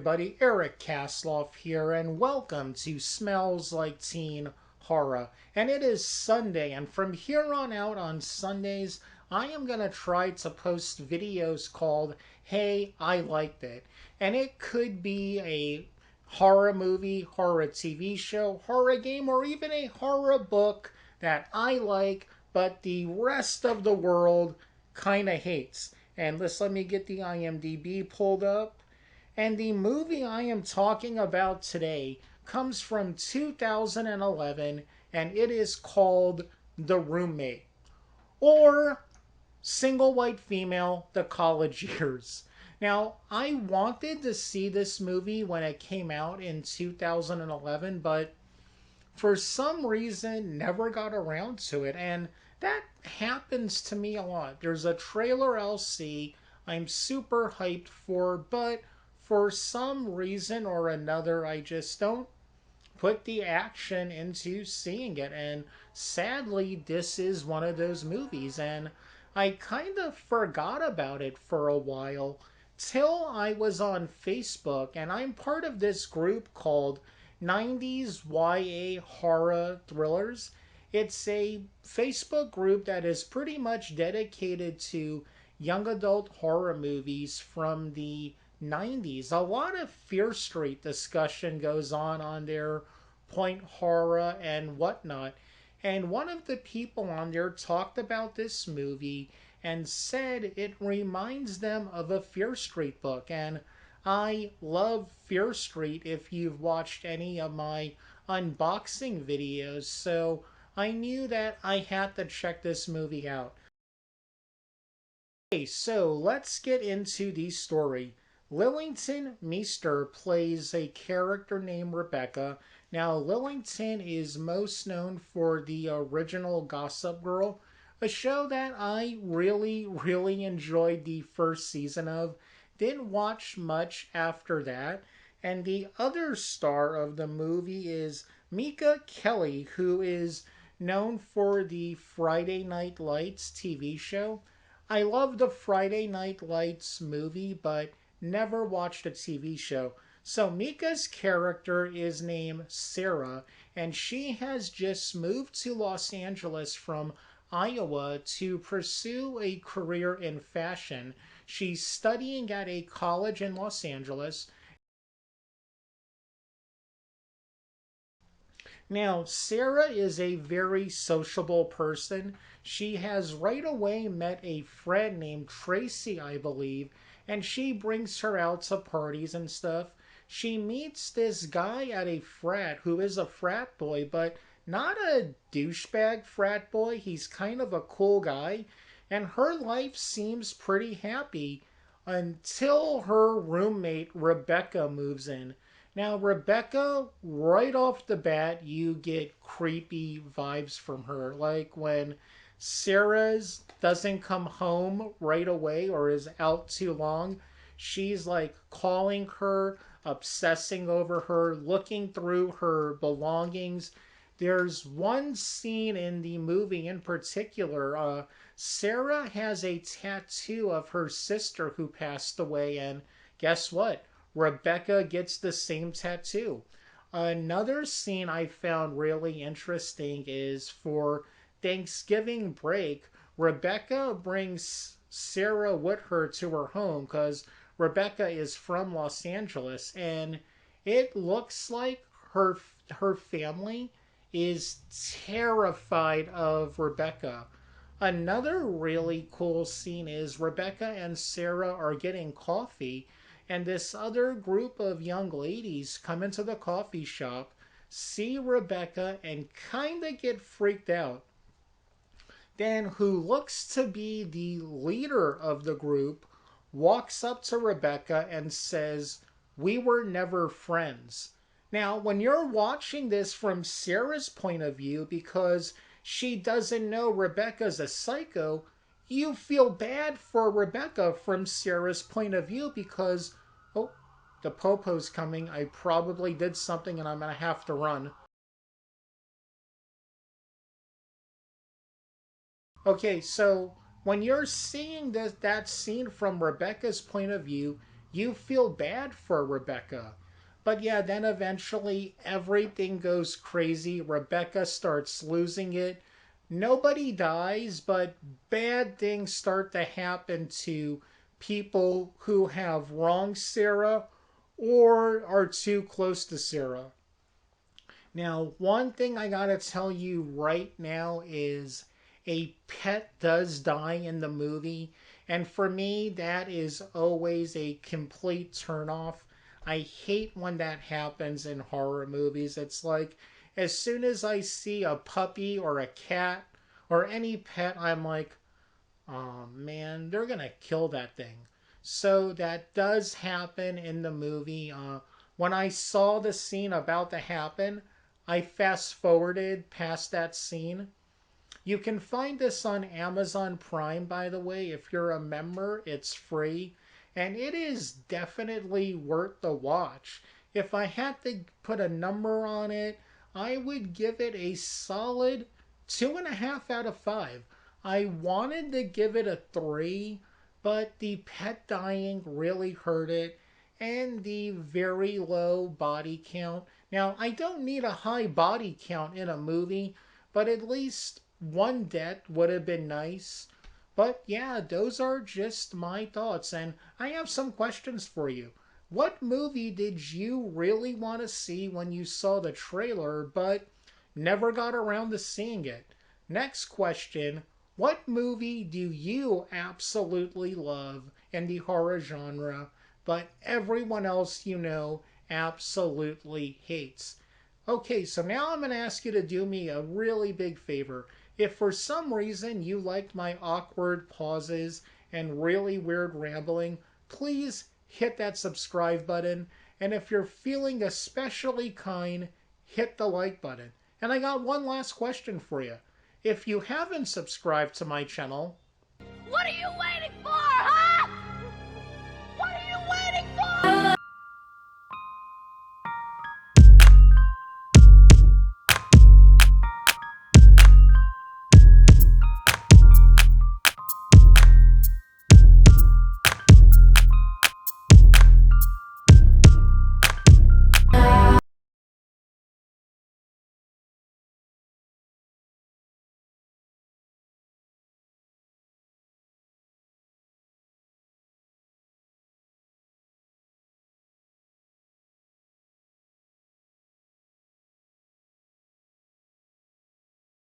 everybody, Eric Kasloff here, and welcome to Smells Like Teen Horror. And it is Sunday, and from here on out on Sundays, I am going to try to post videos called Hey, I Liked It. And it could be a horror movie, horror TV show, horror game, or even a horror book that I like, but the rest of the world kind of hates. And let me get the IMDb pulled up. And the movie I am talking about today comes from 2011 and it is called The Roommate, or Single White Female, The College Years. Now, I wanted to see this movie when it came out in 2011, but for some reason never got around to it. And that happens to me a lot. There's a trailer I'll see I'm super hyped for, but for some reason or another, I just don't put the action into seeing it. And sadly, this is one of those movies. And I kind of forgot about it for a while till I was on Facebook. And I'm part of this group called 90s YA Horror Thrillers. It's a Facebook group that is pretty much dedicated to young adult horror movies from the 90s. A lot of Fear Street discussion goes on there, point horror and whatnot. And one of the people on there talked about this movie and said it reminds them of a Fear Street book. And I love Fear Street if you've watched any of my unboxing videos, so I knew that I had to check this movie out. Okay, so let's get into the story. Lillington Meester plays a character named Rebecca. Now, Lillington is most known for the original Gossip Girl, a show that I really enjoyed the first season of. Didn't watch much after that. And the other star of the movie is Mika Kelly, who is known for the Friday Night Lights TV show. I love the Friday Night Lights movie, but never watched a TV show. So Mika's character is named Sarah, and she has just moved to Los Angeles from Iowa to pursue a career in fashion. She's studying at a college in Los Angeles. Now, Sarah is a very sociable person. She has right away met a friend named Tracy, I believe, and she brings her out to parties and stuff. She meets this guy at a frat who is a frat boy, but not a douchebag frat boy. He's kind of a cool guy, and her life seems pretty happy until her roommate Rebecca moves in. Now, Rebecca, right off the bat, you get creepy vibes from her. Like when Sarah's doesn't come home right away or is out too long, she's like calling her, obsessing over her, looking through her belongings. There's one scene in the movie in particular. Sarah has a tattoo of her sister who passed away, and guess what? Rebecca gets the same tattoo. Another scene I found really interesting is for Thanksgiving break, Rebecca brings Sarah with her to her home because Rebecca is from Los Angeles, and it looks like her family is terrified of Rebecca. Another really cool scene is Rebecca and Sarah are getting coffee, and this other group of young ladies come into the coffee shop, see Rebecca, and kind of get freaked out. Then, who looks to be the leader of the group, walks up to Rebecca and says, "We were never friends." Now, when you're watching this from Sarah's point of view, because she doesn't know Rebecca's a psycho, you feel bad for Rebecca from Sarah's point of view because, oh, the popo's coming. I probably did something and I'm going to have to run. Okay, so when you're seeing that scene from Rebecca's point of view, you feel bad for Rebecca. But yeah, then eventually everything goes crazy. Rebecca starts losing it. Nobody dies, but bad things start to happen to people who have wronged Sarah or are too close to Sarah. Now, one thing I gotta tell you right now is a pet does die in the movie, and for me, that is always a complete turnoff. I hate when that happens in horror movies. It's like as soon as I see a puppy or a cat or any pet, I'm like, oh man, they're gonna kill that thing. So that does happen in the movie. When I saw the scene about to happen, I fast forwarded past that scene. You can find this on Amazon Prime, by the way. If you're a member, it's free. And it is definitely worth the watch. If I had to put a number on it, I would give it a solid 2.5 out of 5. I wanted to give it a 3, but the pet dying really hurt it, and the very low body count. Now, I don't need a high body count in a movie, but at least one death would have been nice. But yeah, those are just my thoughts, and I have some questions for you. What movie did you really want to see when you saw the trailer but never got around to seeing it? Next question: what movie do you absolutely love in the horror genre, but everyone else you know absolutely hates? Okay, so now I'm going to ask you to do me a really big favor. If for some reason you liked my awkward pauses and really weird rambling, please hit that subscribe button. And if you're feeling especially kind, hit the like button. And I got one last question for you. If you haven't subscribed to my channel, what are you waiting for, huh?